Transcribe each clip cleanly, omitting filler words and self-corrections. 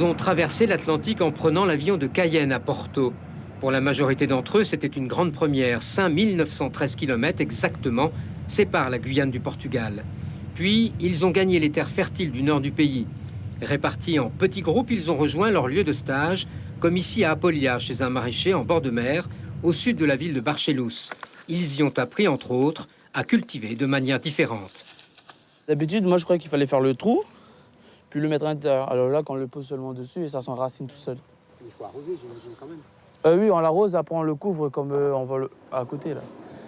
Ils ont traversé l'Atlantique en prenant l'avion de Cayenne à Porto. Pour la majorité d'entre eux, c'était une grande première. 5913 km exactement séparent la Guyane du Portugal. Puis, ils ont gagné les terres fertiles du nord du pays. Répartis en petits groupes, ils ont rejoint leur lieu de stage, comme ici à Apolia, chez un maraîcher en bord de mer, au sud de la ville de Barcelos. Ils y ont appris, entre autres, à cultiver de manière différente. D'habitude, moi, je croyais qu'il fallait faire le trou, puis le mettre à l'intérieur. Alors là, quand on le pose seulement dessus, et ça s'enracine tout seul. Il faut arroser, j'imagine, quand même. Oui, on l'arrose, après on le couvre comme on va à côté, là.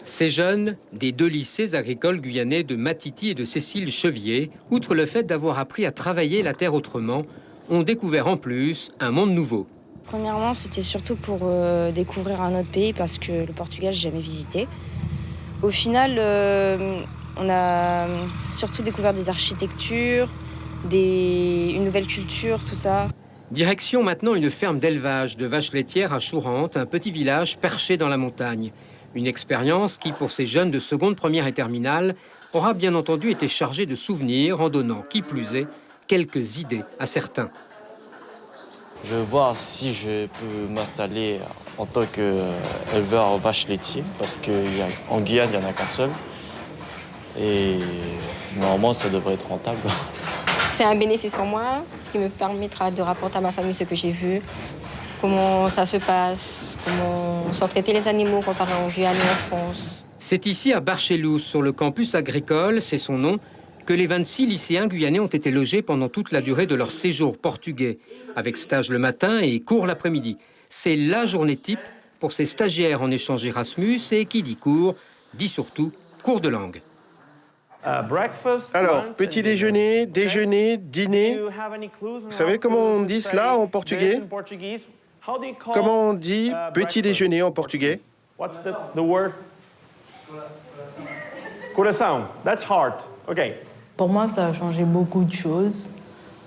Ces jeunes, des deux lycées agricoles guyanais de Matiti et de Cécile Chevier, outre le fait d'avoir appris à travailler la terre autrement, ont découvert en plus un monde nouveau. Premièrement, c'était surtout pour découvrir un autre pays parce que le Portugal, j'ai jamais visité. Au final, on a surtout découvert des architectures, une nouvelle culture, tout ça. Direction maintenant une ferme d'élevage de vaches laitières à Chourante, un petit village perché dans la montagne. Une expérience qui, pour ces jeunes de seconde, première et terminale, aura bien entendu été chargée de souvenirs en donnant, qui plus est, quelques idées à certains. Je vais voir si je peux m'installer en tant qu'éleveur vaches laitières, parce qu'en Guyane, il n'y en a qu'un seul. Et normalement, ça devrait être rentable. C'est un bénéfice pour moi, ce qui me permettra de rapporter à ma famille ce que j'ai vu, comment ça se passe, comment sont traités les animaux comparé en Guyane et en France. C'est ici à Barcelos, sur le campus agricole, c'est son nom, que les 26 lycéens guyanais ont été logés pendant toute la durée de leur séjour portugais, avec stage le matin et cours l'après-midi. C'est la journée type pour ces stagiaires en échange Erasmus et qui dit cours, dit surtout cours de langue. Alors, petit déjeuner, déjeuner, dîner. Vous savez comment on dit cela en portugais? Comment on dit petit déjeuner en portugais? Coração. That's heart. OK. Pour moi, ça a changé beaucoup de choses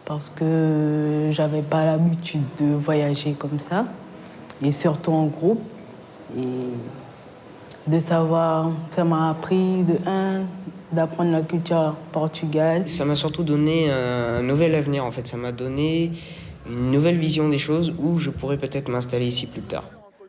parce que j'avais pas l'habitude de voyager comme ça, et surtout en groupe. Et de savoir, ça m'a appris d'apprendre la culture portugaise. Ça m'a surtout donné un nouvel avenir en fait. Ça m'a donné une nouvelle vision des choses où je pourrais peut-être m'installer ici plus tard.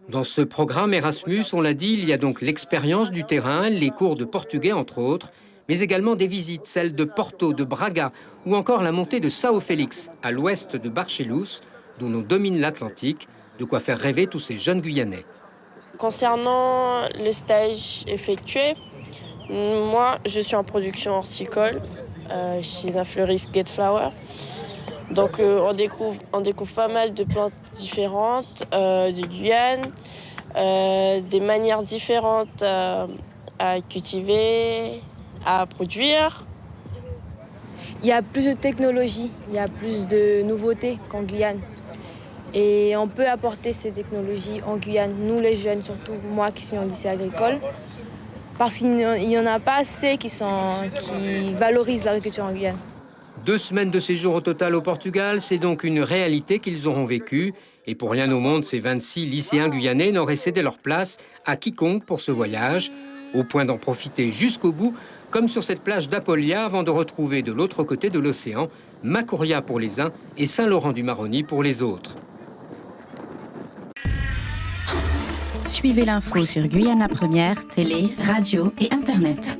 Dans ce programme Erasmus, on l'a dit, il y a donc l'expérience du terrain, les cours de portugais entre autres, mais également des visites, celles de Porto, de Braga, ou encore la montée de São Félix, à l'ouest de Barcelos, d'où l'on domine l'Atlantique, de quoi faire rêver tous ces jeunes Guyanais. Concernant le stage effectué, moi, je suis en production horticole chez un fleuriste Get Flower. Donc, on découvre pas mal de plantes différentes de Guyane, des manières différentes à cultiver, à produire. Il y a plus de technologie, il y a plus de nouveautés qu'en Guyane. Et on peut apporter ces technologies en Guyane, nous les jeunes, surtout moi qui suis en lycée agricole, parce qu'il n'y en a pas assez qui valorisent l'agriculture en Guyane. 2 semaines de séjour au total au Portugal, c'est donc une réalité qu'ils auront vécue. Et pour rien au monde, ces 26 lycéens guyanais n'auraient cédé leur place à quiconque pour ce voyage, au point d'en profiter jusqu'au bout, comme sur cette plage d'Apolia, avant de retrouver de l'autre côté de l'océan, Macouria pour les uns et Saint-Laurent-du-Maroni pour les autres. Suivez l'info sur Guyana Première, télé, radio et Internet.